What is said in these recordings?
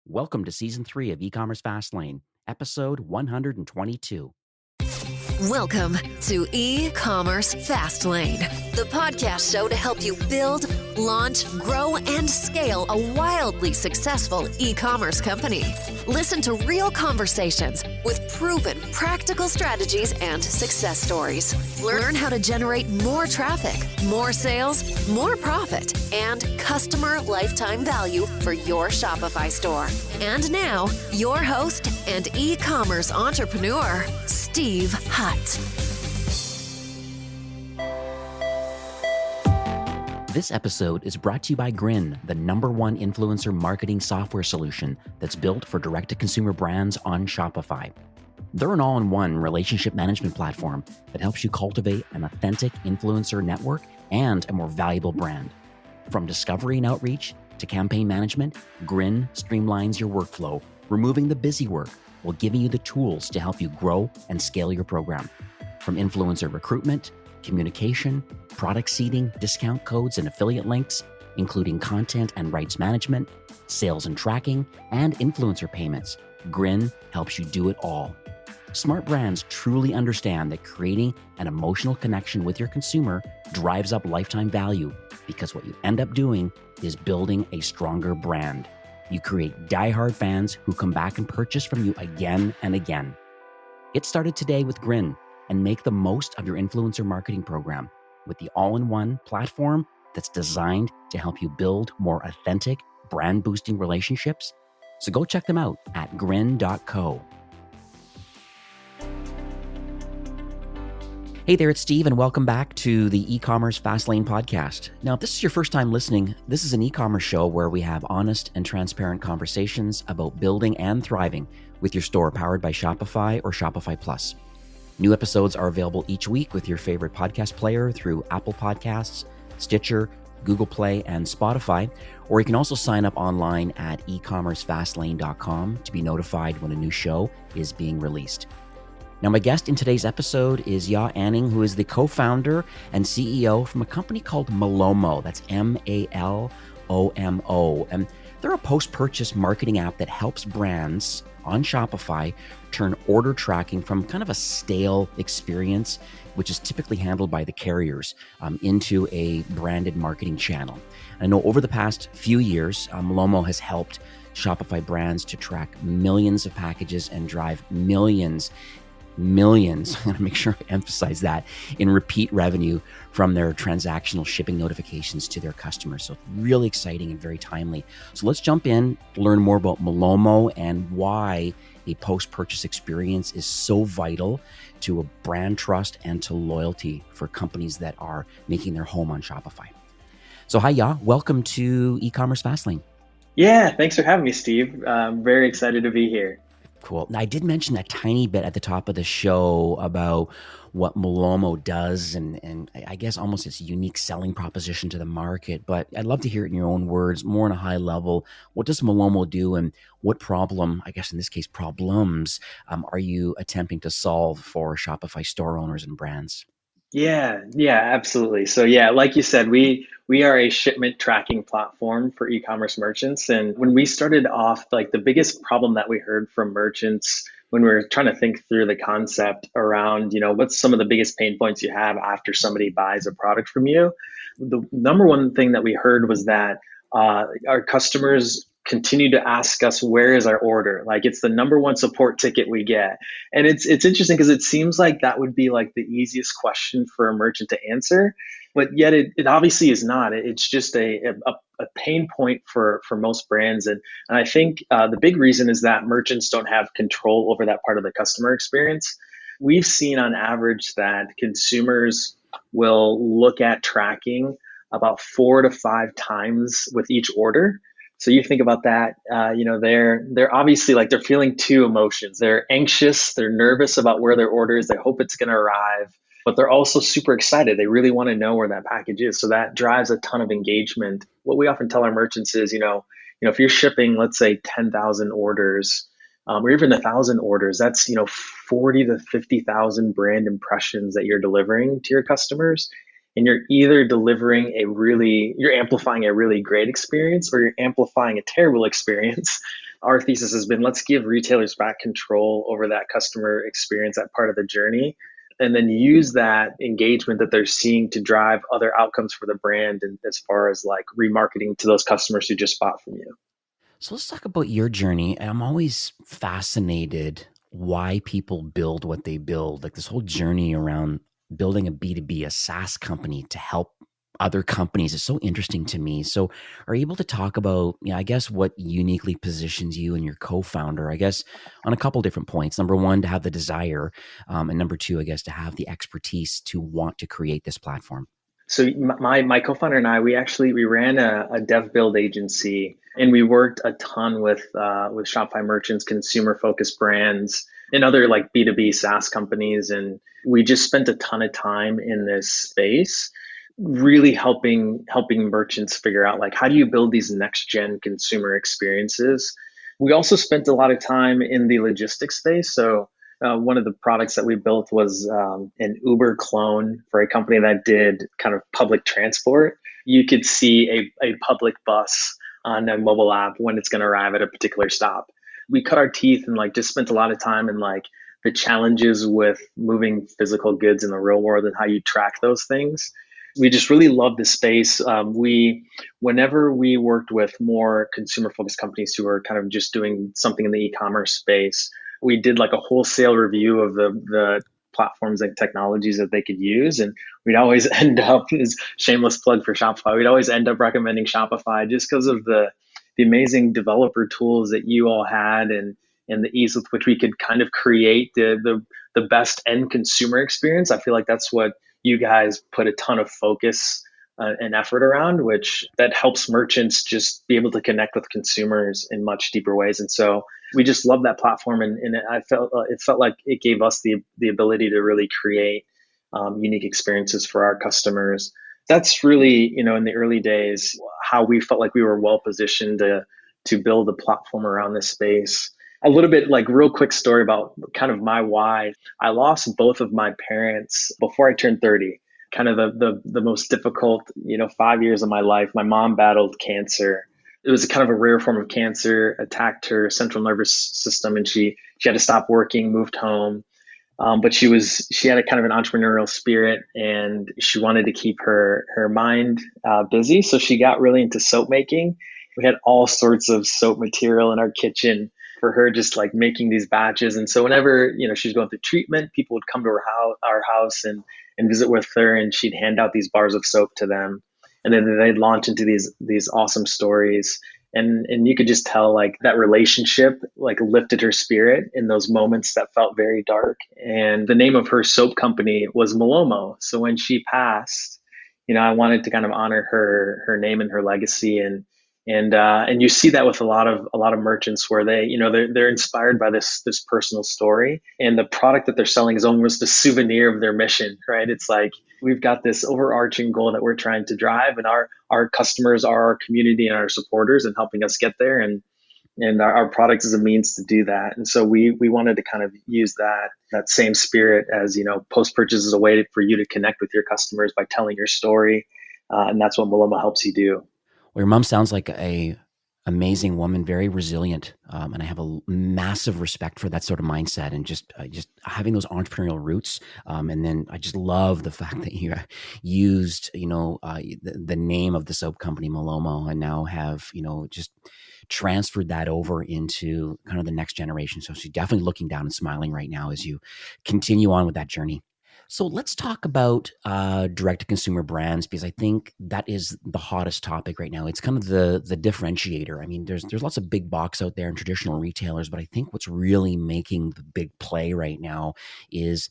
Welcome to Season 3 of E-Commerce Fastlane, Episode 122. Welcome to E-Commerce Fastlane, the podcast show to help you build, launch, grow, and scale a wildly successful e-commerce company. Listen to real conversations with proven practical strategies and success stories. Learn how to generate more traffic, more sales, more profit, and customer lifetime value for your Shopify store. And now, your host and e-commerce entrepreneur, Steve Hutt. This episode is brought to you by Grin, the #1 influencer marketing software solution that's built for direct-to-consumer brands on Shopify. They're an all-in-one relationship management platform that helps you cultivate an authentic influencer network and a more valuable brand. From discovery and outreach to campaign management, Grin streamlines your workflow, removing the busy work while giving you the tools to help you grow and scale your program. From influencer recruitment, communication, product seeding, discount codes, and affiliate links, including content and rights management, sales and tracking, and influencer payments, Grin helps you do it all. Smart brands truly understand that creating an emotional connection with your consumer drives up lifetime value, because what you end up doing is building a stronger brand. You create diehard fans who come back and purchase from you again and again. Get started today with Grin and make the most of your influencer marketing program with the all-in-one platform that's designed to help you build more authentic, brand-boosting relationships. So go check them out at grin.co. Hey there, it's Steve, and welcome back to the E-Commerce Fastlane podcast. Now, if this is your first time listening, this is an e-commerce show where we have honest and transparent conversations about building and thriving with your store powered by Shopify or Shopify Plus. New episodes are available each week with your favorite podcast player through Apple Podcasts, Stitcher, Google Play, and Spotify, or you can also sign up online at ecommercefastlane.com to be notified when a new show is being released. Now, my guest in today's episode is Aning, who is the co-founder and CEO from a company called Malomo. That's Malomo. And they're a post-purchase marketing app that helps brands on Shopify turn order tracking from kind of a stale experience, which is typically handled by the carriers, into a branded marketing channel. I know over the past few years, Malomo has helped Shopify brands to track millions of packages and drive millions, I'm going to make sure I emphasize that, in repeat revenue from their transactional shipping notifications to their customers. So really exciting and very timely. So let's jump in, learn more about Malomo and why a post-purchase experience is so vital to a brand trust and to loyalty for companies that are making their home on Shopify. So hi, welcome to E-Commerce Fastlane. Yeah, thanks for having me, Steve. I'm very excited to be here. Cool. Now, I did mention a tiny bit at the top of the show about what Malomo does and I guess almost its unique selling proposition to the market, but I'd love to hear it in your own words, more on a high level. What does Malomo do and what problem, I guess in this case problems, are you attempting to solve for Shopify store owners and brands? Yeah, absolutely. So yeah, like you said, we are a shipment tracking platform for e-commerce merchants. And when we started off, like the biggest problem that we heard from merchants when we were trying to think through the concept around, what's some of the biggest pain points you have after somebody buys a product from you, the number one thing that we heard was that our customers continue to ask us, where is our order? Like it's the number one support ticket we get. And it's interesting because it seems like that would be like the easiest question for a merchant to answer, but yet it obviously is not. It's just a pain point for most brands. And I think the big reason is that merchants don't have control over that part of the customer experience. We've seen on average that consumers will look at tracking about 4 to 5 times with each order. So you think about that, they're obviously like they're feeling two emotions. They're anxious, they're nervous about where their order is. They hope it's going to arrive, but they're also super excited. They really want to know where that package is. So that drives a ton of engagement. What we often tell our merchants is, if you're shipping, let's say 10,000 orders, or even 1,000 orders, that's, 40 to 50,000 brand impressions that you're delivering to your customers. And you're either you're amplifying a really great experience or you're amplifying a terrible experience our thesis has been, let's give retailers back control over that customer experience, that part of the journey, and then use that engagement that they're seeing to drive other outcomes for the brand, and as far as like remarketing to those customers who just bought from you. So let's talk about your journey. I'm always fascinated why people build what they build, like this whole journey around building a B2B, a SaaS company to help other companies is so interesting to me. So are you able to talk about, I guess what uniquely positions you and your co-founder, I guess, on a couple different points. Number one, to have the desire, and number two, I guess, to have the expertise to want to create this platform. So my co-founder and I, we ran a dev build agency, and we worked a ton with Shopify merchants, consumer focused brands, and other like B2B SaaS companies, and we just spent a ton of time in this space, really helping merchants figure out like, how do you build these next gen consumer experiences. We also spent a lot of time in the logistics space. So one of the products that we built was an Uber clone for a company that did kind of public transport. You could see a public bus on a mobile app when it's going to arrive at a particular stop. We cut our teeth and like just spent a lot of time in like the challenges with moving physical goods in the real world and how you track those things. We just really love the space. Whenever we worked with more consumer focused companies who are kind of just doing something in the e-commerce space, we did like a wholesale review of the platforms and technologies that they could use. And we'd always end up, as shameless plug for Shopify, we'd always end up recommending Shopify just because of the amazing developer tools that you all had, and the ease with which we could kind of create the best end consumer experience. I feel like that's what you guys put a ton of focus and effort around, which that helps merchants just be able to connect with consumers in much deeper ways. And so we just love that platform, and it felt like it gave us the ability to really create unique experiences for our customers. That's really, in the early days, how we felt like we were well positioned to build a platform around this space. A little bit like real quick story about kind of my why. I lost both of my parents before I turned 30. Kind of the most difficult, 5 years of my life. My mom battled cancer. It was a kind of a rare form of cancer, attacked her central nervous system, and she had to stop working, moved home. But she had a kind of an entrepreneurial spirit, and she wanted to keep her mind busy. So she got really into soap making. We had all sorts of soap material in our kitchen for her, just like making these batches. And so whenever, she was going through treatment, people would come to our house and visit with her, and she'd hand out these bars of soap to them. And then they'd launch into these awesome stories. And you could just tell like that relationship like lifted her spirit in those moments that felt very dark. And the name of her soap company was Malomo. So when she passed, I wanted to kind of honor her name and her legacy. And you see that with a lot of merchants where they're inspired by this personal story, and the product that they're selling is almost a souvenir of their mission, right? It's like we've got this overarching goal that we're trying to drive, and our customers are our community and our supporters and helping us get there, and our product is a means to do that. And so we wanted to kind of use that same spirit as, post purchase is a way for you to connect with your customers by telling your story, and that's what Malomo helps you do. Well, your mom sounds like a amazing woman, very resilient, and I have a massive respect for that sort of mindset and just having those entrepreneurial roots. And then I just love the fact that you used, the name of the soap company Malomo, and now have just transferred that over into kind of the next generation. So she's definitely looking down and smiling right now as you continue on with that journey. So let's talk about direct-to-consumer brands, because I think that is the hottest topic right now. It's kind of the differentiator. I mean, there's lots of big box out there and traditional retailers, but I think what's really making the big play right now is,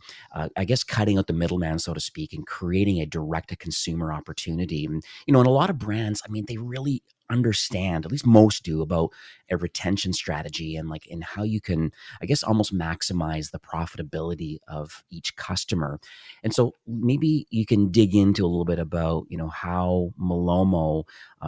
I guess, cutting out the middleman, so to speak, and creating a direct-to-consumer opportunity. And in a lot of brands, I mean, they really understand, at least most do, about a retention strategy and how you can, I guess, almost maximize the profitability of each customer. And so maybe you can dig into a little bit about, how Malomo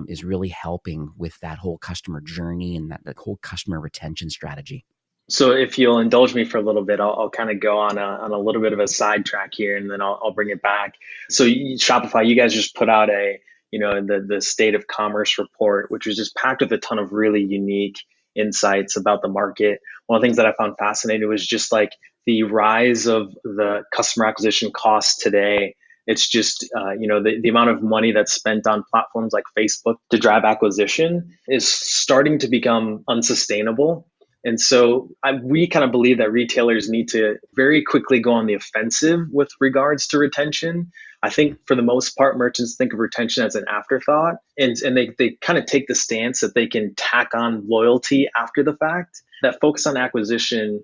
is really helping with that whole customer journey and that whole customer retention strategy. So if you'll indulge me for a little bit, I'll kind of go on a little bit of a sidetrack here, and then I'll bring it back. So Shopify, you guys just put out the state of commerce report, which was just packed with a ton of really unique insights about the market. One of the things that I found fascinating was just like the rise of the customer acquisition costs today. It's just, the amount of money that's spent on platforms like Facebook to drive acquisition is starting to become unsustainable. And so we kind of believe that retailers need to very quickly go on the offensive with regards to retention. I think for the most part, merchants think of retention as an afterthought, and they kind of take the stance that they can tack on loyalty after the fact. That focus on acquisition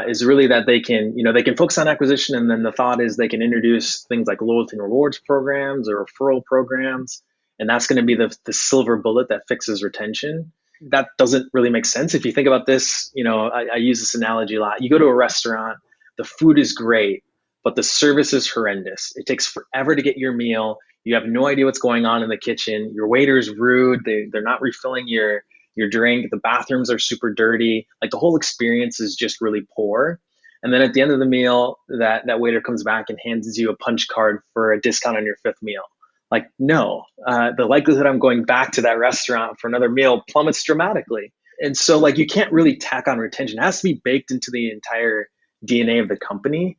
is really that they can focus on acquisition, and then the thought is they can introduce things like loyalty and rewards programs or referral programs, and that's going to be the silver bullet that fixes retention. That doesn't really make sense. If you think about this, I use this analogy a lot. You go to a restaurant, the food is great, but the service is horrendous. It takes forever to get your meal. You have no idea what's going on in the kitchen. Your waiter's rude. They're not refilling your drink. The bathrooms are super dirty. Like the whole experience is just really poor. And then at the end of the meal, that waiter comes back and hands you a punch card for a discount on your fifth meal. Like, no, the likelihood I'm going back to that restaurant for another meal plummets dramatically. And so like you can't really tack on retention. It has to be baked into the entire DNA of the company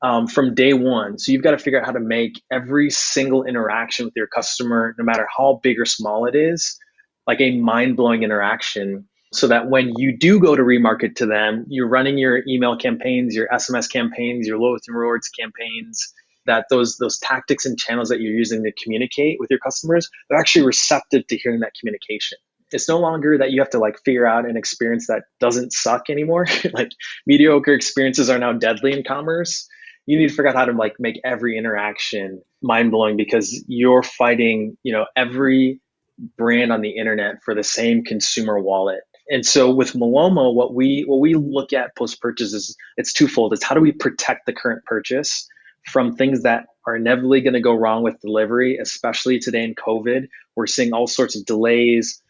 from day one. So you've got to figure out how to make every single interaction with your customer, no matter how big or small it is, like a mind-blowing interaction, so that when you do go to remarket to them, you're running your email campaigns, your SMS campaigns, your loyalty and rewards campaigns, that those tactics and channels that you're using to communicate with your customers, they're actually receptive to hearing that communication. It's no longer that you have to like figure out an experience that doesn't suck anymore. Like mediocre experiences are now deadly in commerce. You need to figure out how to like make every interaction mind-blowing, because you're fighting, every brand on the internet for the same consumer wallet. And so with Malomo, what we look at post-purchase is it's twofold. It's how do we protect the current purchase from things that are inevitably going to go wrong with delivery, especially today in COVID. We're seeing all sorts of delays,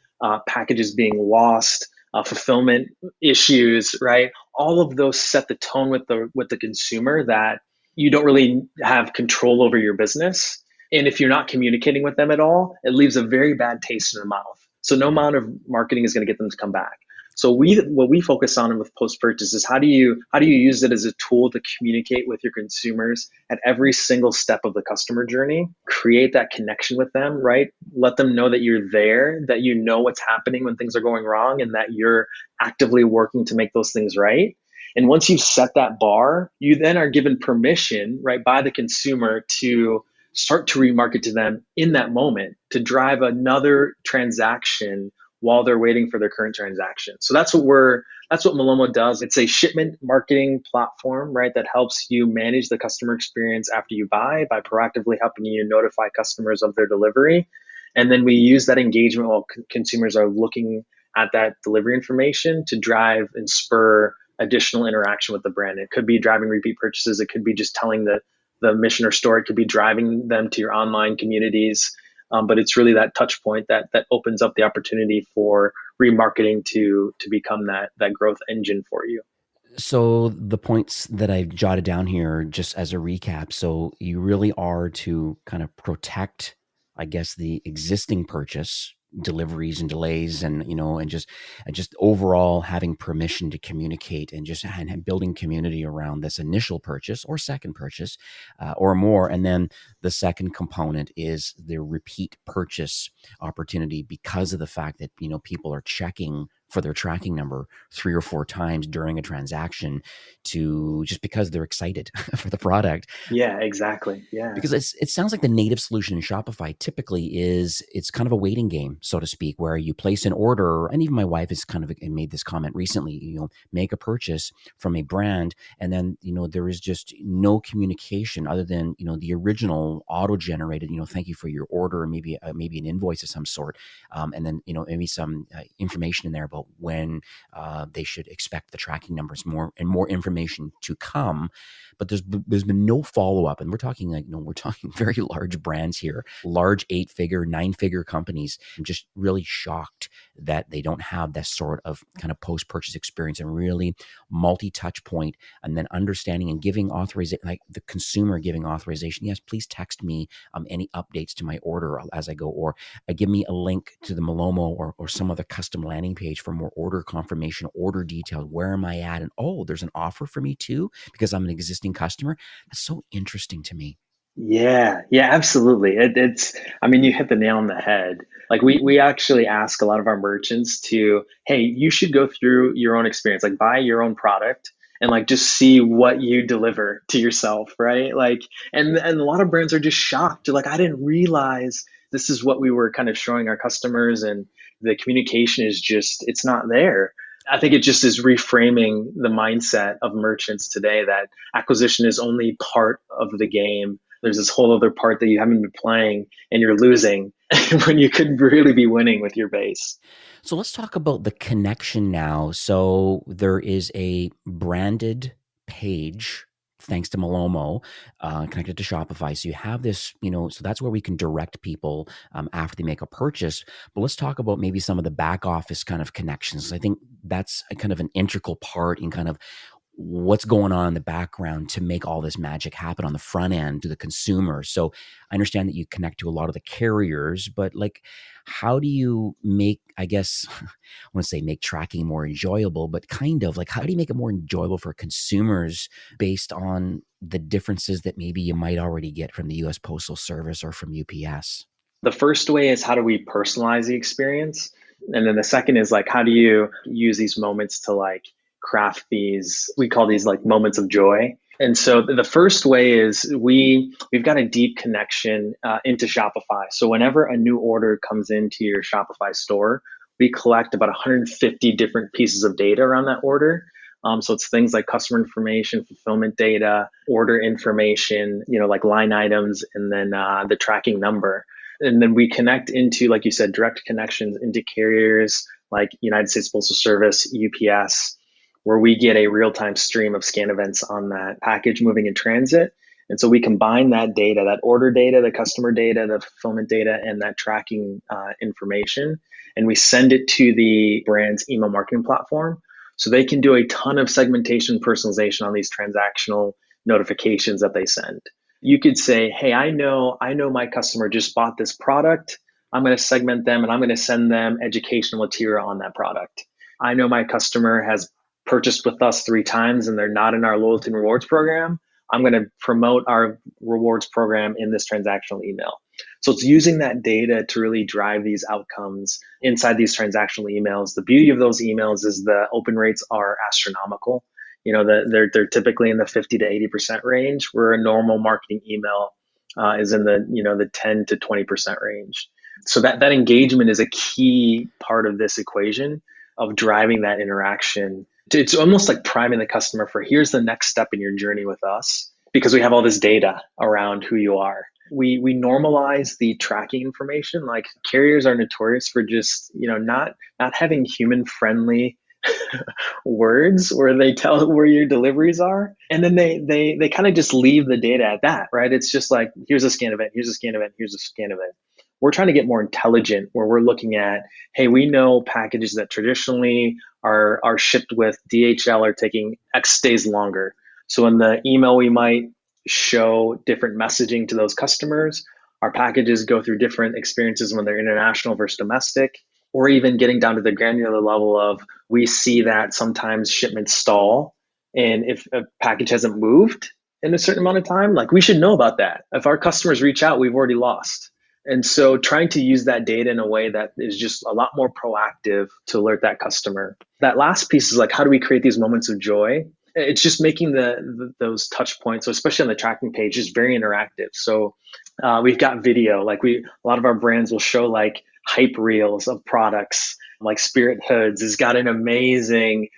packages being lost, fulfillment issues, right? All of those set the tone with the consumer that you don't really have control over your business. And if you're not communicating with them at all, it leaves a very bad taste in their mouth. So no amount of marketing is going to get them to come back. So what we focus on with post-purchase is how do you use it as a tool to communicate with your consumers at every single step of the customer journey, create that connection with them, right? Let them know that you're there, that you know what's happening when things are going wrong, and that you're actively working to make those things right. And once you set that bar, you then are given permission, right, by the consumer to start to remarket to them in that moment to drive another transaction while they're waiting for their current transaction. So that's what Malomo does. It's a shipment marketing platform, right, that helps you manage the customer experience after you buy by proactively helping you notify customers of their delivery. And then we use that engagement while consumers are looking at that delivery information to drive and spur additional interaction with the brand. It could be driving repeat purchases. It could be just telling the mission or store. It could be driving them to your online communities. But it's really that touch point that opens up the opportunity for remarketing to become that growth engine for you. So the points that I've jotted down here, just as a recap, so you really are to kind of protect, I guess, the existing purchase, deliveries and delays, and just overall having permission to communicate and just and building community around this initial purchase or second purchase or more. And then the second component is the repeat purchase opportunity, because of the fact that people are checking for their tracking number 3 or 4 times during a transaction, to just because they're excited for the product. Yeah, exactly. Yeah. Because it sounds like the native solution in Shopify typically it's kind of a waiting game, so to speak, where you place an order. And even my wife has kind of made this comment recently, make a purchase from a brand, and then, there is just no communication other than, the original auto-generated, thank you for your order, and maybe an invoice of some sort. And then, maybe some information in there about when they should expect the tracking numbers, more information to come. But there's been no follow-up. And we're talking very large brands here, large 8-figure, 9-figure companies. I'm just really shocked that they don't have that sort of kind of post-purchase experience and really multi-touch point, and then understanding and giving authorization, like the consumer giving authorization. Yes, please text me any updates to my order as I go, or give me a link to the Malomo or some other custom landing page for more order confirmation, order detail. Where am I at? And oh, there's an offer for me too because I'm an existing customer. That's so interesting to me. Yeah, yeah, absolutely. I mean, you hit the nail on the head. Like we actually ask a lot of our merchants to, hey, you should go through your own experience, like buy your own product and like just see what you deliver to yourself, right? Like, and a lot of brands are just shocked. They're like, I didn't realize this is what we were kind of showing our customers, and the communication is just, it's not there. I think it just is reframing the mindset of merchants today that acquisition is only part of the game. There's this whole other part that you haven't been playing and you're losing when you could really be winning with your base. So let's talk about the connection now. So there is a branded page, thanks to Malomo, connected to Shopify. So you have this, so that's where we can direct people after they make a purchase. But let's talk about maybe some of the back office kind of connections. I think that's a kind of an integral part in kind of what's going on in the background to make all this magic happen on the front end to the consumer. So I understand that you connect to a lot of the carriers, but like, how do you make, I guess, I want to say make tracking more enjoyable, but kind of like, how do you make it more enjoyable for consumers based on the differences that maybe you might already get from the US Postal Service or from UPS? The first way is, how do we personalize the experience? And then the second is like, how do you use these moments to like craft these, we call these like moments of joy. And so the first way is we've got a deep connection into Shopify. So whenever a new order comes into your Shopify store, we collect about 150 different pieces of data around that order. So it's things like customer information, fulfillment data, order information, like line items, and then the tracking number. And then we connect into, like you said, direct connections into carriers like United States Postal Service, UPS, where we get a real-time stream of scan events on that package moving in transit. And so we combine that data, that order data, the customer data, the fulfillment data, and that tracking information, and we send it to the brand's email marketing platform so they can do a ton of segmentation personalization on these transactional notifications that they send. You could say, hey, I know my customer just bought this product. I'm going to segment them and I'm going to send them educational material on that product. I know my customer has purchased with us 3 times and they're not in our loyalty and rewards program. I'm going to promote our rewards program in this transactional email. So it's using that data to really drive these outcomes inside these transactional emails. The beauty of those emails is the open rates are astronomical. They're typically in the 50 to 80% range, where a normal marketing email is in the 10 to 20% range. So that engagement is a key part of this equation of driving that interaction. It's almost like priming the customer for, here's the next step in your journey with us, because we have all this data around who you are. We normalize the tracking information. Like, carriers are notorious for just, not having human friendly words where they tell where your deliveries are. And then they kind of just leave the data at that, right? It's just like, here's a scan event, here's a scan event, here's a scan event. We're trying to get more intelligent, where we're looking at, hey, we know packages that traditionally are shipped with DHL are taking X days longer. So in the email, we might show different messaging to those customers. Our packages go through different experiences when they're international versus domestic, or even getting down to the granular level of, we see that sometimes shipments stall. And if a package hasn't moved in a certain amount of time, like, we should know about that. If our customers reach out, we've already lost. And so trying to use that data in a way that is just a lot more proactive to alert that customer. That last piece is like, how do we create these moments of joy? It's just making those touch points, so especially on the tracking page, is very interactive. So we've got video, like a lot of our brands will show like hype reels of products, like Spirit Hoods has got an amazing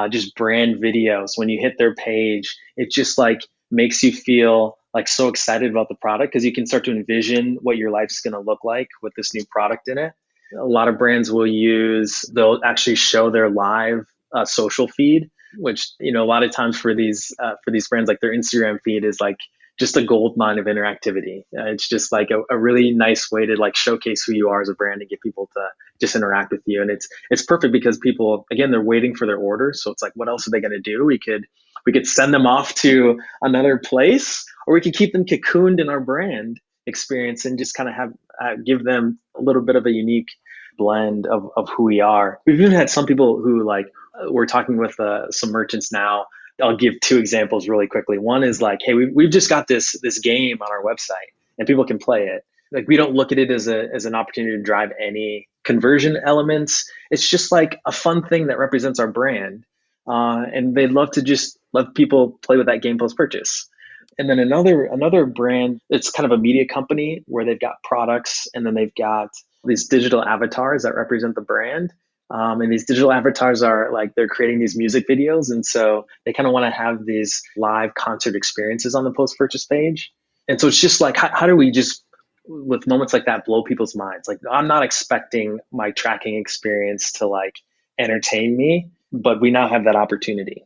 just brand video. So when you hit their page, it just like makes you feel like so excited about the product, because you can start to envision what your life's going to look like with this new product in it. A lot of brands they'll actually show their live social feed, which, a lot of times for these brands, like their Instagram feed is like just a gold mine of interactivity. It's just like a really nice way to like showcase who you are as a brand and get people to just interact with you. And it's perfect because people, again, they're waiting for their order. So it's like, what else are they going to do? We could send them off to another place, or we could keep them cocooned in our brand experience and just kind of give them a little bit of a unique blend of who we are. We've even had some people who like, we're talking with some merchants now. I'll give two examples really quickly. One is like, hey, we've just got this game on our website and people can play it. Like we don't look at it as an opportunity to drive any conversion elements. It's just like a fun thing that represents our brand. And they'd love to just let people play with that game post purchase. And then another brand, it's kind of a media company where they've got products and then they've got these digital avatars that represent the brand. And these digital avatars are like they're creating these music videos. And so they kind of want to have these live concert experiences on the post purchase page. And so it's just like, how do we just, with moments like that, blow people's minds? Like, I'm not expecting my tracking experience to like entertain me, but we now have that opportunity.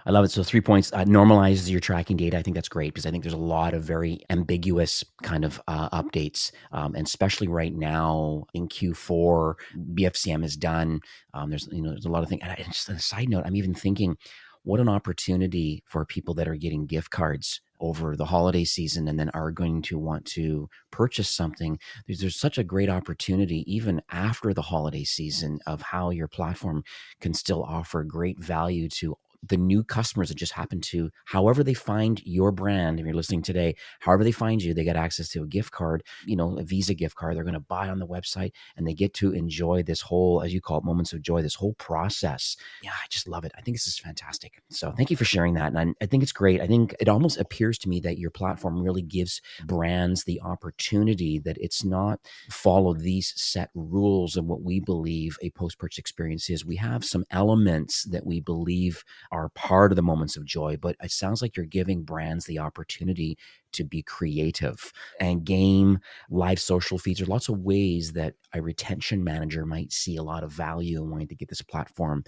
I love it. So 3 points, normalizes your tracking data. I think that's great because I think there's a lot of very ambiguous kind of updates. And especially right now in Q4, BFCM is done. There's a lot of things. And just on a side note, I'm even thinking, what an opportunity for people that are getting gift cards over the holiday season and then are going to want to purchase something. There's such a great opportunity even after the holiday season of how your platform can still offer great value to the new customers that just happen to, however they find your brand, if you're listening today, however they find you, they get access to a gift card, a Visa gift card they're going to buy on the website, and they get to enjoy this whole, as you call it, moments of joy, this whole process. Yeah, I just love it. I think this is fantastic. So thank you for sharing that. And I think it's great. I think it almost appears to me that your platform really gives brands the opportunity that it's not follow these set rules of what we believe a post-purchase experience is. We have some elements that we believe are part of the moments of joy, but it sounds like you're giving brands the opportunity to be creative and game live social feeds. There are lots of ways that a retention manager might see a lot of value in wanting to get this platform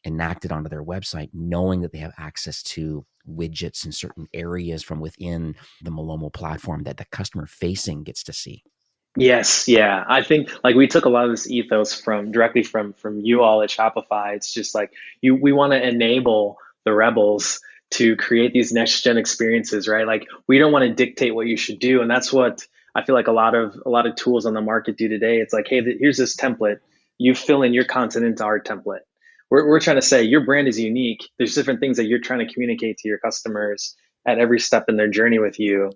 enacted onto their website, knowing that they have access to widgets in certain areas from within the Malomo platform that the customer facing gets to see. Yes, yeah. I think like we took a lot of this ethos directly from you all at Shopify. It's just like we want to enable the rebels to create these next gen experiences, right? Like we don't want to dictate what you should do, and that's what I feel like a lot of tools on the market do today. It's like, hey, here's this template. You fill in your content into our template. We're trying to say your brand is unique. There's different things that you're trying to communicate to your customers at every step in their journey with you.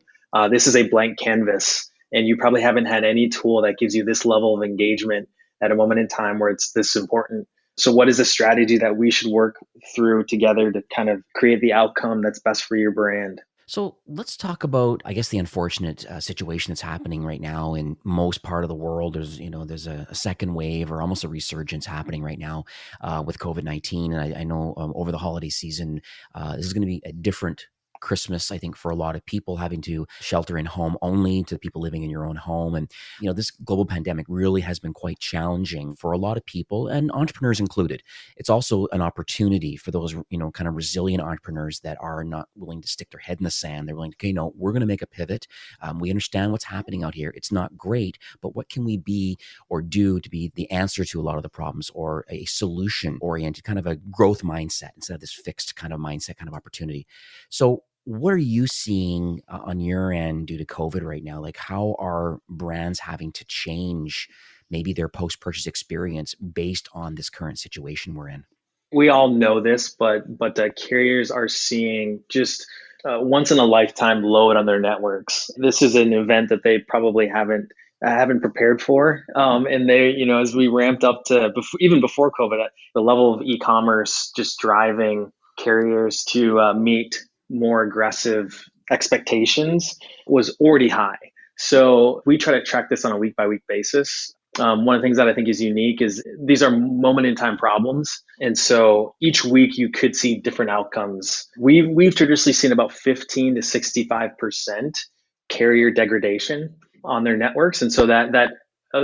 This is a blank canvas. And you probably haven't had any tool that gives you this level of engagement at a moment in time where it's this important. So what is the strategy that we should work through together to kind of create the outcome that's best for your brand? So let's talk about, I guess, the unfortunate situation that's happening right now in most part of the world. There's a second wave or almost a resurgence happening right now with COVID-19. And I know over the holiday season, this is going to be a different Christmas, I think, for a lot of people having to shelter in home only to people living in your own home. And, this global pandemic really has been quite challenging for a lot of people and entrepreneurs included. It's also an opportunity for those, kind of resilient entrepreneurs that are not willing to stick their head in the sand. They're willing to, okay, no, we're going to make a pivot. We understand what's happening out here. It's not great, but what can we be or do to be the answer to a lot of the problems or a solution oriented kind of a growth mindset instead of this fixed kind of mindset, kind of opportunity. So what are you seeing on your end due to COVID right now? Like how are brands having to change maybe their post-purchase experience based on this current situation we're in? We all know this, but carriers are seeing just once in a lifetime load on their networks. This is an event that they probably haven't prepared for. And they, as we ramped up to even before COVID, the level of e-commerce just driving carriers to meet more aggressive expectations was already high. So we try to track this on a week by week basis. One of the things that I think is unique is these are moment in time problems. And so each week you could see different outcomes. We've traditionally seen about 15 to 65% carrier degradation on their networks. And so that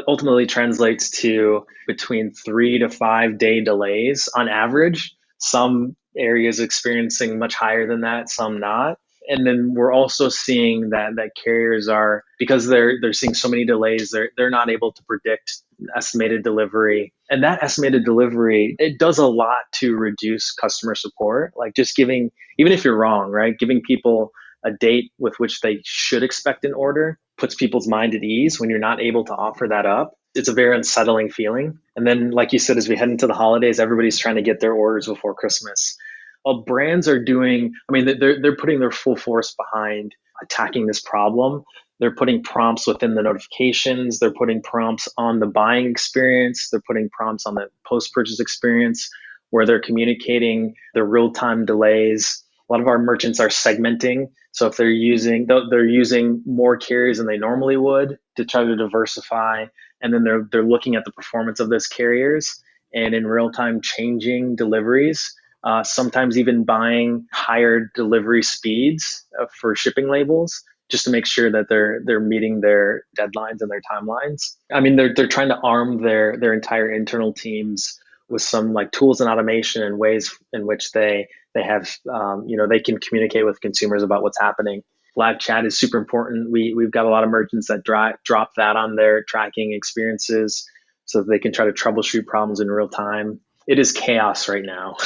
ultimately translates to between 3 to 5 day delays on average. Some areas experiencing much higher than that, some not. And then we're also seeing that carriers are, because they're seeing so many delays, they're not able to predict estimated delivery. And that estimated delivery, it does a lot to reduce customer support. Like just giving, even if you're wrong, right? Giving people a date with which they should expect an order puts people's mind at ease when you're not able to offer that up. It's a very unsettling feeling. And then, like you said, as we head into the holidays, everybody's trying to get their orders before Christmas. Well, brands are doing, I mean, they're putting their full force behind attacking this problem. They're putting prompts within the notifications. They're putting prompts on the buying experience. They're putting prompts on the post-purchase experience where they're communicating the real-time delays. A lot of our merchants are segmenting. So if they're using more carriers than they normally would to try to diversify, and then they're looking at the performance of those carriers and in real time changing deliveries. Sometimes even buying higher delivery speeds for shipping labels just to make sure that they're meeting their deadlines and their timelines. I mean, they're trying to arm their entire internal teams with some like tools and automation and ways in which they have they can communicate with consumers about what's happening. Live chat is super important. We've got a lot of merchants that drop that on their tracking experiences so that they can try to troubleshoot problems in real time. It is chaos right now.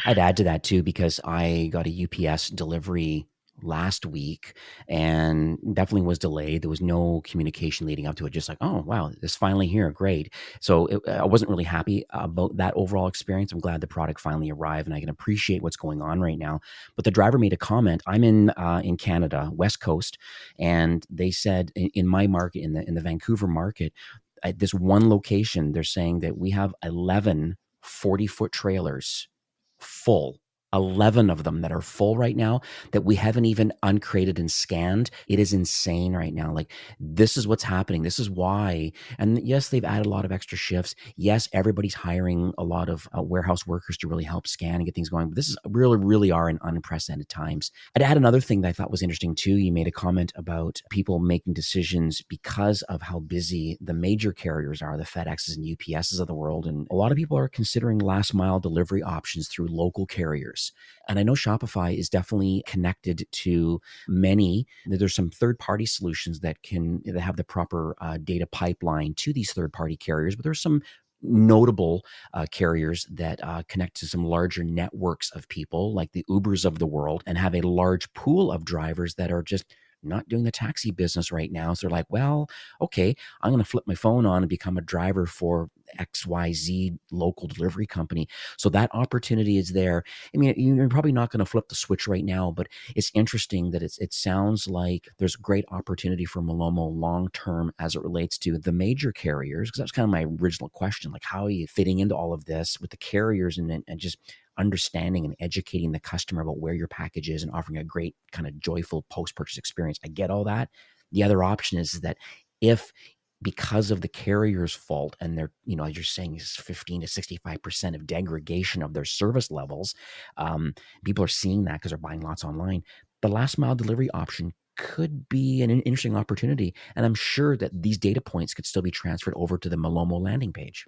I'd add to that too, because I got a UPS delivery last week and definitely was delayed. There was no communication leading up to it. Just like, oh, wow, it's finally here. Great. So I wasn't really happy about that overall experience. I'm glad the product finally arrived and I can appreciate what's going on right now. But the driver made a comment. I'm in Canada, West Coast, and they said in my market, in the Vancouver market, at this one location, they're saying that we have 11 40-foot trailers full, 11 of them that are full right now that we haven't even uncrated and scanned. It is insane right now. Like, this is what's happening. This is why. And yes, they've added a lot of extra shifts. Yes, everybody's hiring a lot of warehouse workers to really help scan and get things going. But this is really are in unprecedented times. I'd add another thing that I thought was interesting too. You made a comment about people making decisions because of how busy the major carriers are, the FedExes and UPSs of the world. And a lot of people are considering last mile delivery options through local carriers. And I know Shopify is definitely connected to many. There's some third-party solutions that have the proper data pipeline to these third-party carriers, but there's some notable carriers that connect to some larger networks of people like the Ubers of the world and have a large pool of drivers that are just not doing the taxi business right now. So they're like, well, okay, I'm going to flip my phone on and become a driver for XYZ local delivery company. So that opportunity is there. I mean, you're probably not going to flip the switch right now, but it's interesting that it sounds like there's great opportunity for Malomo long-term as it relates to the major carriers, because that's kind of my original question. Like, how are you fitting into all of this with the carriers and just understanding and educating the customer about where your package is and offering a great kind of joyful post-purchase experience. I get all that. The other option is that if because of the carrier's fault and they're, as you're saying, is 15 to 65% of degradation of their service levels, people are seeing that because they're buying lots online. The last mile delivery option could be an interesting opportunity. And I'm sure that these data points could still be transferred over to the Malomo landing page.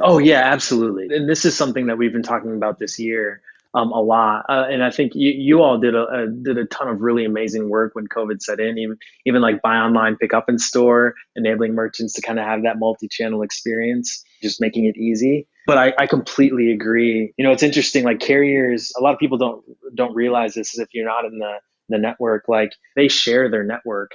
Oh yeah, absolutely. And this is something that we've been talking about this year a lot. And I think you all did a ton of really amazing work when COVID set in, even like buy online, pick up in store, enabling merchants to kind of have that multi-channel experience, just making it easy. But I completely agree. It's interesting, like carriers, a lot of people don't realize this is if you're not in the network, like they share their network.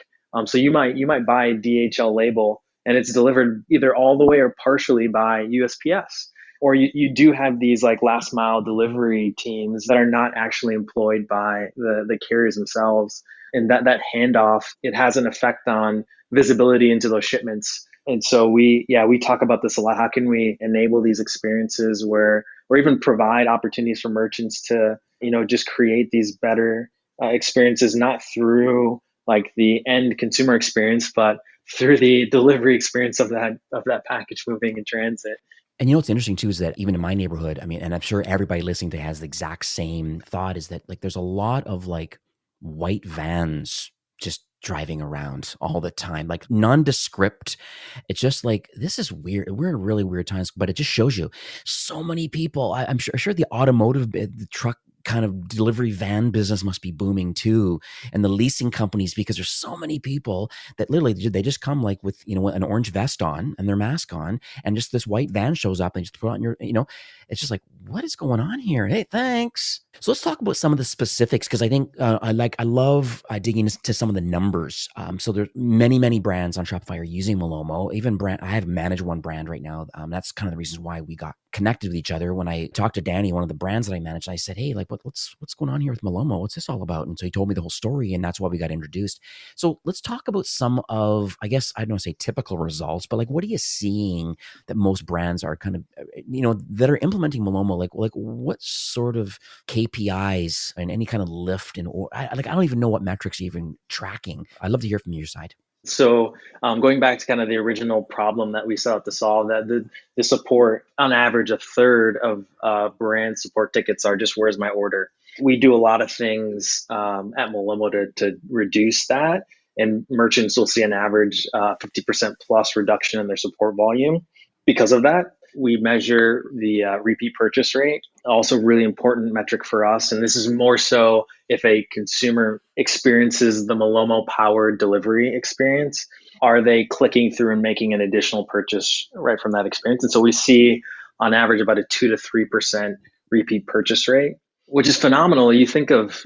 So you might buy a DHL label and it's delivered either all the way or partially by USPS. Or you do have these like last mile delivery teams that are not actually employed by the carriers themselves. And that handoff, it has an effect on visibility into those shipments. And so we talk about this a lot. How can we enable these experiences or even provide opportunities for merchants to, just create these better experiences, not through like the end consumer experience, but through the delivery experience of that package moving in transit. And what's interesting too is that even in my neighborhood, I mean, and I'm sure everybody listening to has the exact same thought, is that like there's a lot of like white vans just driving around all the time, like nondescript. It's just like, this is weird. We're in really weird times, but it just shows you so many people. I'm sure the automotive, the truck kind of delivery van business must be booming too, and the leasing companies, because there's so many people that literally they just come like with an orange vest on and their mask on, and just this white van shows up and just put on your it's just like, what is going on here? Hey, thanks. So let's talk about some of the specifics because I think I love digging into some of the numbers. So there's many brands on Shopify are using Malomo. Even brand I have managed one brand right now. That's kind of the reasons why we got connected with each other. When I talked to Danny, one of the brands that I managed, I said, "Hey, like what's going on here with Malomo? What's this all about?" And so he told me the whole story, and that's why we got introduced. So let's talk about some of, I guess I don't want to say typical results, but like what are you seeing that most brands are kind of that are implementing Malomo? Like what sort of KPIs and any kind of lift I don't even know what metrics you're even tracking. I'd love to hear from your side. So going back to kind of the original problem that we set out to solve, that the support, on average, a third of brand support tickets are just where's my order. We do a lot of things at Malomo to reduce that, and merchants will see an average 50% plus reduction in their support volume because of that. We measure the repeat purchase rate, also really important metric for us. And this is more so if a consumer experiences the Malomo powered delivery experience, are they clicking through and making an additional purchase right from that experience? And so we see on average about a 2 to 3% repeat purchase rate, which is phenomenal. You think of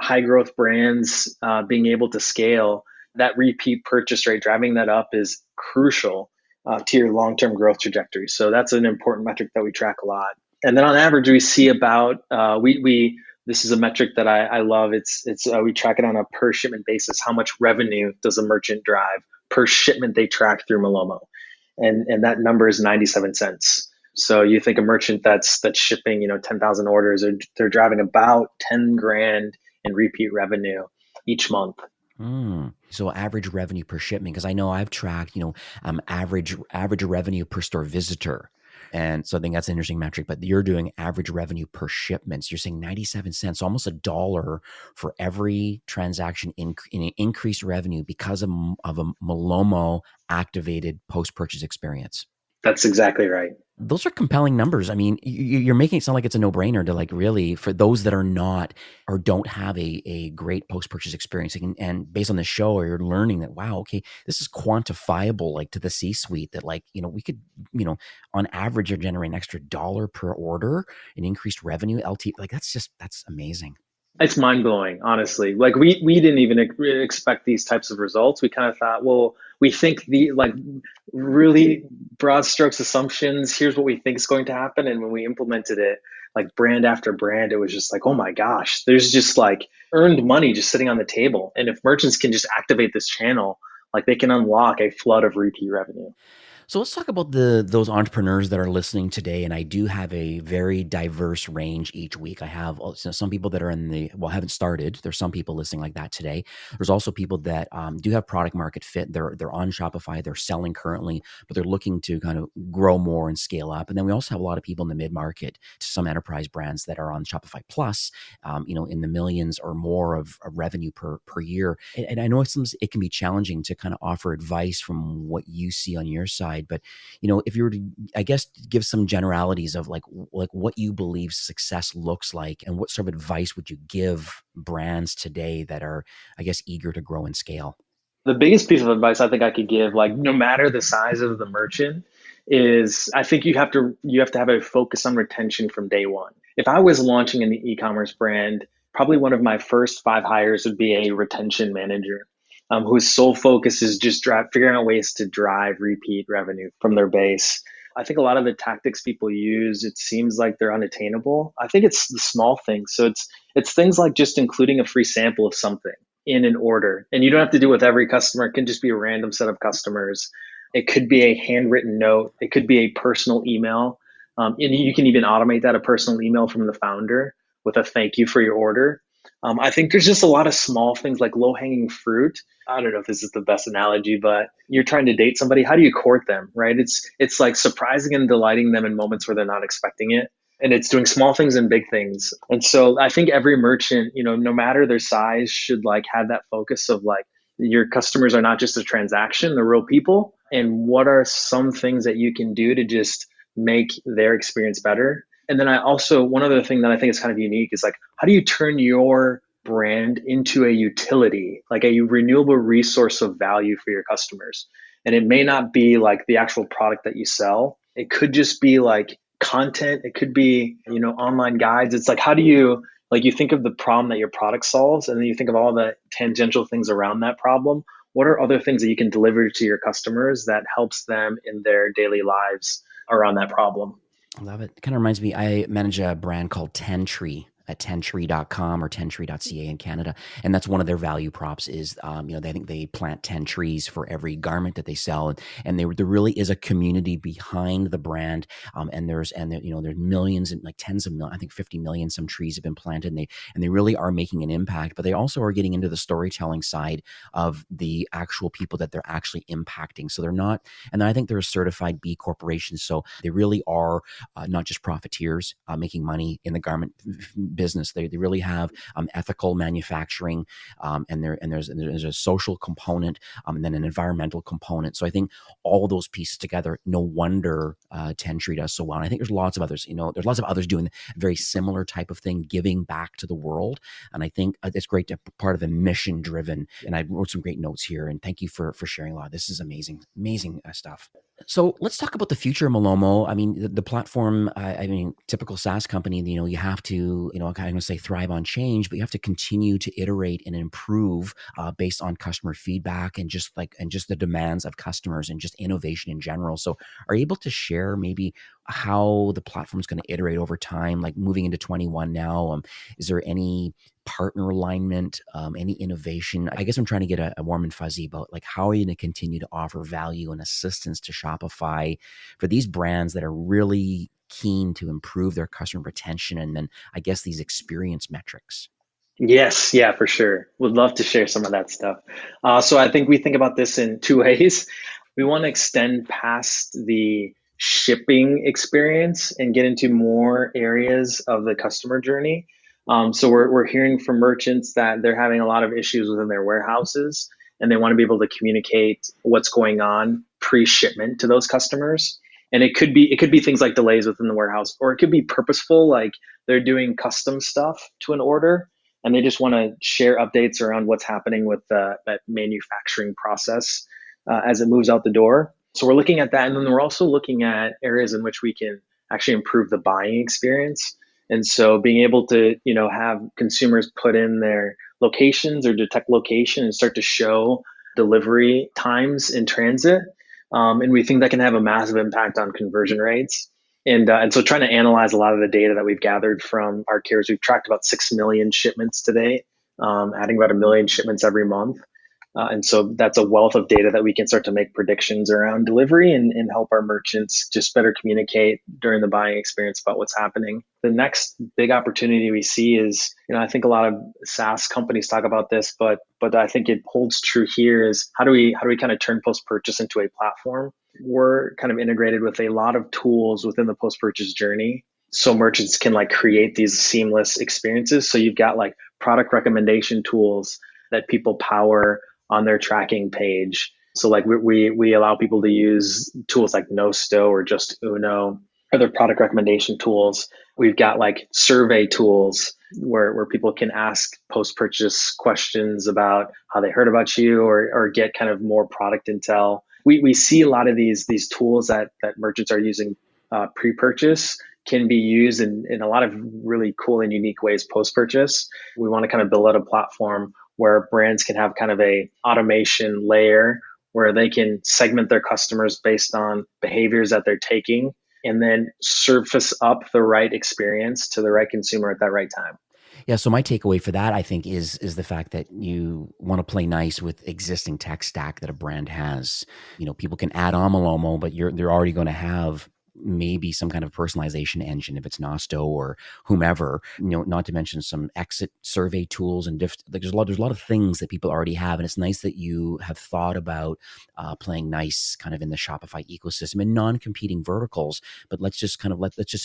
high growth brands being able to scale, that repeat purchase rate, driving that up is crucial to your long-term growth trajectory. So that's an important metric that we track a lot. And then on average, we see about we this is a metric that I love. It's we track it on a per shipment basis. How much revenue does a merchant drive per shipment they track through Malomo? And that number is 97 cents. So you think a merchant that's shipping 10,000 orders, they're driving about 10 grand in repeat revenue each month. So average revenue per shipment, because I know I've tracked, average revenue per store visitor. And so I think that's an interesting metric, but you're doing average revenue per shipment. So you're saying 97 cents, almost $1 for every transaction in increased revenue because of a Malomo activated post-purchase experience. That's exactly right. Those are compelling numbers. I mean, you're making it sound like it's a no-brainer to, like, really, for those that are not or don't have a great post-purchase experience, and based on the show, you're learning that, wow, okay, this is quantifiable, like to the C-suite, that like, we could, on average, are generating an extra $1 per order in increased revenue. Like that's amazing. It's mind blowing, honestly. Like we didn't even expect these types of results. We kind of thought, well, we think the like really broad strokes assumptions. Here's what we think is going to happen, and when we implemented it, like brand after brand, it was just like, oh my gosh, there's just like earned money just sitting on the table. And if merchants can just activate this channel, like they can unlock a flood of repeat revenue. So let's talk about those entrepreneurs that are listening today. And I do have a very diverse range each week. I have some people that are haven't started. There's some people listening like that today. There's also people that do have product market fit. They're on Shopify. They're selling currently, but they're looking to kind of grow more and scale up. And then we also have a lot of people in the mid-market, to some enterprise brands that are on Shopify Plus, in the millions or more of revenue per year. And I know it can be challenging to kind of offer advice from what you see on your side. But, if you were to, I guess, give some generalities of like what you believe success looks like, and what sort of advice would you give brands today that are, I guess, eager to grow and scale? The biggest piece of advice I think I could give, like no matter the size of the merchant, is I think you have to have a focus on retention from day one. If I was launching an e-commerce brand, probably one of my first 5 hires would be a retention manager, whose sole focus is just figuring out ways to drive repeat revenue from their base. I think a lot of the tactics people use, it seems like they're unattainable. I think it's the small things. So it's things like just including a free sample of something in an order. And you don't have to do it with every customer. It can just be a random set of customers. It could be a handwritten note. It could be a personal email. And you can even automate that, a personal email from the founder with a thank you for your order. I think there's just a lot of small things like low-hanging fruit. I don't know if this is the best analogy, but you're trying to date somebody. How do you court them, right? It's like surprising and delighting them in moments where they're not expecting it. And it's doing small things and big things. And so I think every merchant, no matter their size, should like have that focus of like, your customers are not just a transaction, they're real people. And what are some things that you can do to just make their experience better? And then one other thing that I think is kind of unique is like, how do you turn your brand into a utility, like a renewable resource of value for your customers? And it may not be like the actual product that you sell. It could just be like content. It could be, online guides. It's like, how do you Like you think of the problem that your product solves, and then you think of all the tangential things around that problem. What are other things that you can deliver to your customers that helps them in their daily lives around that problem? I love it. It kind of reminds me, I manage a brand called 10tree at 10tree.com or 10tree.ca in Canada. And that's one of their value props is, they think they plant 10 trees for every garment that they sell. And there really is a community behind the brand. There's millions and like tens of millions, I think 50 million, some trees have been planted and they really are making an impact, but they also are getting into the storytelling side of the actual people that they're actually impacting. So they're not, and I think they're a certified B corporation. So they really are not just profiteers making money in the garment business. They really have ethical manufacturing, and there's a social component, and then an environmental component. So I think all of those pieces together, no wonder 10tree does so well. And I think there's lots of others. There's lots of others doing a very similar type of thing, giving back to the world. And I think it's great to be part of a mission driven. And I wrote some great notes here. And thank you for sharing a lot. This is amazing stuff. So let's talk about the future of Malomo. I mean, the platform, typical SaaS company, you have to, I'm going to say thrive on change, but you have to continue to iterate and improve based on customer feedback and just the demands of customers and just innovation in general. So are you able to share maybe how the platform is going to iterate over time, like moving into 21 now? Is there any partner alignment, any innovation? I guess I'm trying to get a warm and fuzzy about like, how are you going to continue to offer value and assistance to Shopify for these brands that are really keen to improve their customer retention and then I guess these experience metrics? Yes, yeah, for sure. Would love to share some of that stuff. So I think we think about this in two ways. We want to extend past the shipping experience and get into more areas of the customer journey. So we're hearing from merchants that they're having a lot of issues within their warehouses, and they want to be able to communicate what's going on pre-shipment to those customers. And it could be things like delays within the warehouse, or it could be purposeful, like they're doing custom stuff to an order and they just want to share updates around what's happening with that manufacturing process as it moves out the door. So we're looking at that. And then we're also looking at areas in which we can actually improve the buying experience. And so being able to, have consumers put in their locations or detect location and start to show delivery times in transit. And we think that can have a massive impact on conversion rates. And so trying to analyze a lot of the data that we've gathered from our carriers, we've tracked about 6 million shipments today, adding about 1 million shipments every month. And so that's a wealth of data that we can start to make predictions around delivery and help our merchants just better communicate during the buying experience about what's happening. The next big opportunity we see is, I think a lot of SaaS companies talk about this, but I think it holds true here is how do we kind of turn post-purchase into a platform? We're kind of integrated with a lot of tools within the post-purchase journey. So merchants can like create these seamless experiences. So you've got like product recommendation tools that people power on their tracking page. So like we allow people to use tools like Nosto or just Uno, other product recommendation tools. We've got like survey tools where people can ask post-purchase questions about how they heard about you or get kind of more product intel. We see a lot of these tools that merchants are using pre-purchase can be used in a lot of really cool and unique ways post-purchase. We want to kind of build out a platform where brands can have kind of a automation layer where they can segment their customers based on behaviors that they're taking and then surface up the right experience to the right consumer at that right time. Yeah. So my takeaway for that, I think, is the fact that you want to play nice with existing tech stack that a brand has. People can add on Malomo, but they're already going to have maybe some kind of personalization engine if it's Nosto or whomever, not to mention some exit survey tools and there's a lot of things that people already have. And it's nice that you have thought about playing nice kind of in the Shopify ecosystem and non-competing verticals, but let's just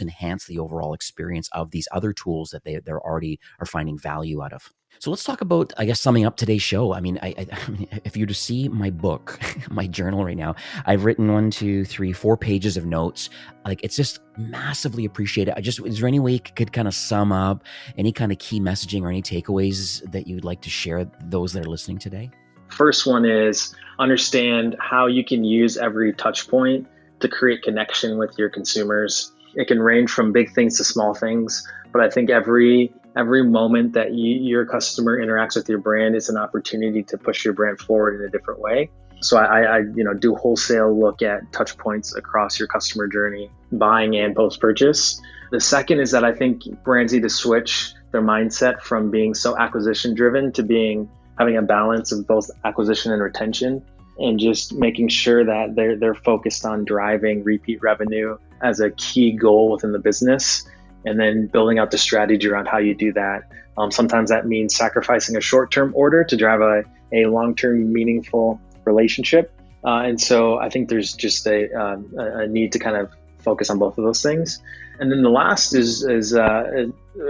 enhance the overall experience of these other tools that they're already are finding value out of. So let's talk about, I guess, summing up today's show. I mean, if you were to see my book, my journal right now, I've written 4 pages of notes. Like, it's just massively appreciated. Is there any way you could kind of sum up any kind of key messaging or any takeaways that you would like to share with those that are listening today? First one is understand how you can use every touch point to create connection with your consumers. It can range from big things to small things, but I think every every moment that your customer interacts with your brand is an opportunity to push your brand forward in a different way. So I do wholesale look at touch points across your customer journey, buying and post-purchase. The second is that I think brands need to switch their mindset from being so acquisition driven to having a balance of both acquisition and retention, and just making sure that they're focused on driving repeat revenue as a key goal within the business, and then building out the strategy around how you do that. Sometimes that means sacrificing a short-term order to drive a long-term meaningful relationship. And so I think there's just a need to kind of focus on both of those things. And then the last is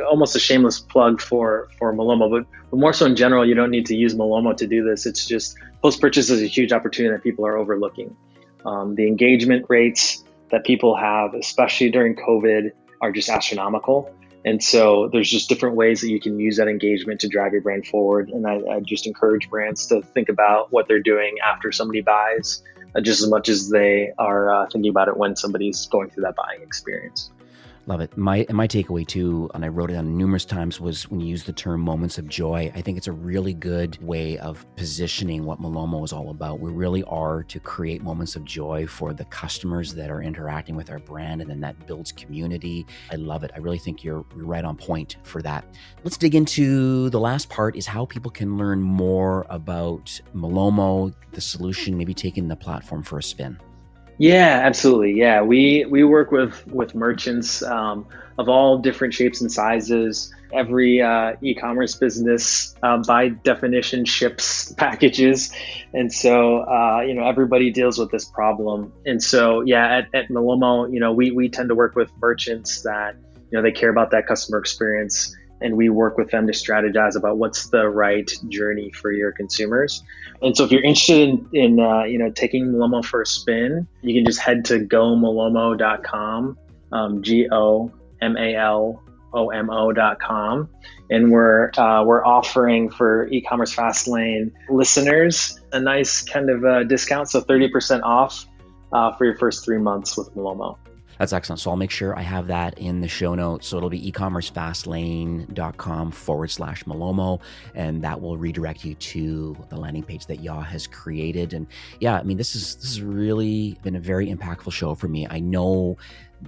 almost a shameless plug for Malomo, but more so in general, you don't need to use Malomo to do this. It's just post-purchase is a huge opportunity that people are overlooking. The engagement rates that people have, especially during COVID, are just astronomical. And so there's just different ways that you can use that engagement to drive your brand forward. And I just encourage brands to think about what they're doing after somebody buys, just as much as they are thinking about it when somebody's going through that buying experience. Love it. My takeaway too, and I wrote it down numerous times, was when you use the term moments of joy. I think it's a really good way of positioning what Malomo is all about. We really are to create moments of joy for the customers that are interacting with our brand, and then that builds community. I love it. I really think you're right on point for that. Let's dig into the last part, is how people can learn more about Malomo, the solution, maybe taking the platform for a spin. Yeah, absolutely. Yeah, we work with merchants of all different shapes and sizes. Every e-commerce business, by definition, ships packages, and so everybody deals with this problem. And so at Malomo, we tend to work with merchants that they care about that customer experience, and we work with them to strategize about what's the right journey for your consumers. And so if you're interested in taking Malomo for a spin, you can just head to gomalomo.com, GOMALOMO.com, and we're offering for e-commerce Fastlane listeners a nice kind of discount, so 30% off for your first 3 months with Malomo. That's excellent. So I'll make sure I have that in the show notes. So it'll be ecommercefastlane.com/Malomo, and that will redirect you to the landing page that Yaw has created. And yeah, I mean, this has really been a very impactful show for me. I know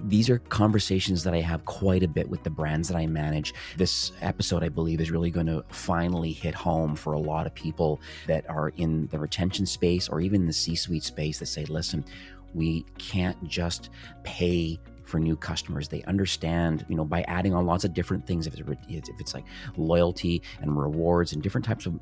these are conversations that I have quite a bit with the brands that I manage. This episode, I believe, is really going to finally hit home for a lot of people that are in the retention space or even the C-suite space that say, listen, we can't just pay for new customers. They understand, by adding on lots of different things, if it's like loyalty and rewards and different types of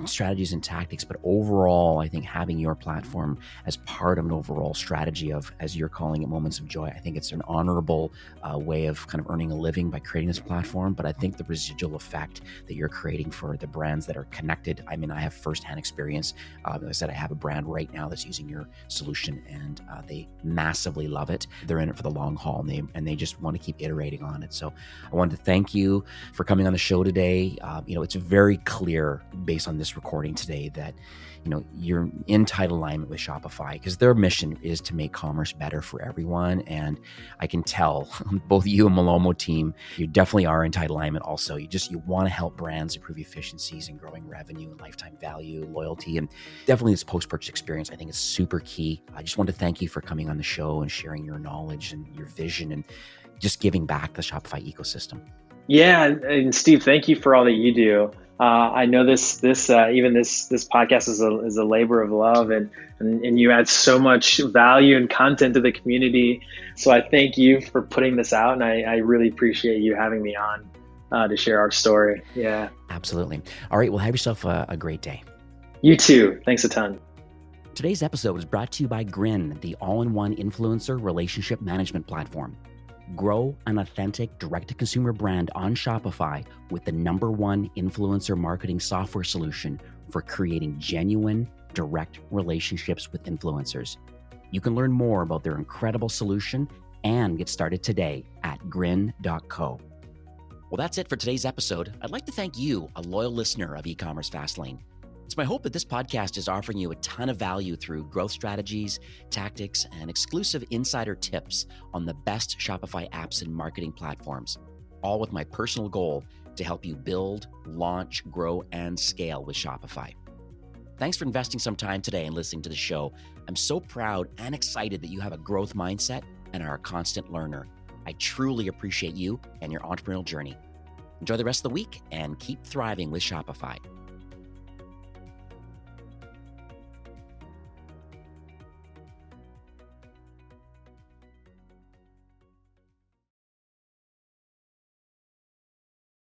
strategies and tactics. But overall, I think having your platform as part of an overall strategy of, as you're calling it, moments of joy, I think it's an honorable way of kind of earning a living by creating this platform. But I think the residual effect that you're creating for the brands that are connected, I mean, I have firsthand experience. As I said, I have a brand right now that's using your solution, and they massively love it. They're in it for the long haul, and they just want to keep iterating on it. So I wanted to thank you for coming on the show today. It's very clear based on this recording today that you're in tight alignment with Shopify, because their mission is to make commerce better for everyone. And I can tell both you and Malomo team, you definitely are in tight alignment also. You want to help brands improve efficiencies and growing revenue and lifetime value, loyalty, and definitely this post-purchase experience. I think it's super key. I just want to thank you for coming on the show and sharing your knowledge and your vision and just giving back the Shopify ecosystem. Yeah, and Steve, thank you for all that you do. I know this podcast is a labor of love, and you add so much value and content to the community. So I thank you for putting this out, and I really appreciate you having me on to share our story. Yeah, absolutely. All right, well, have yourself a great day. You too. Thanks a ton. Today's episode is brought to you by Grin, the all-in-one influencer relationship management platform. Grow an authentic direct-to-consumer brand on Shopify with the #1 influencer marketing software solution for creating genuine, direct relationships with influencers. You can learn more about their incredible solution and get started today at grin.co. Well, that's it for today's episode. I'd like to thank you, a loyal listener of E-commerce Fastlane. It's my hope that this podcast is offering you a ton of value through growth strategies, tactics, and exclusive insider tips on the best Shopify apps and marketing platforms, all with my personal goal to help you build, launch, grow, and scale with Shopify. Thanks for investing some time today and listening to the show. I'm so proud and excited that you have a growth mindset and are a constant learner. I truly appreciate you and your entrepreneurial journey. Enjoy the rest of the week and keep thriving with Shopify.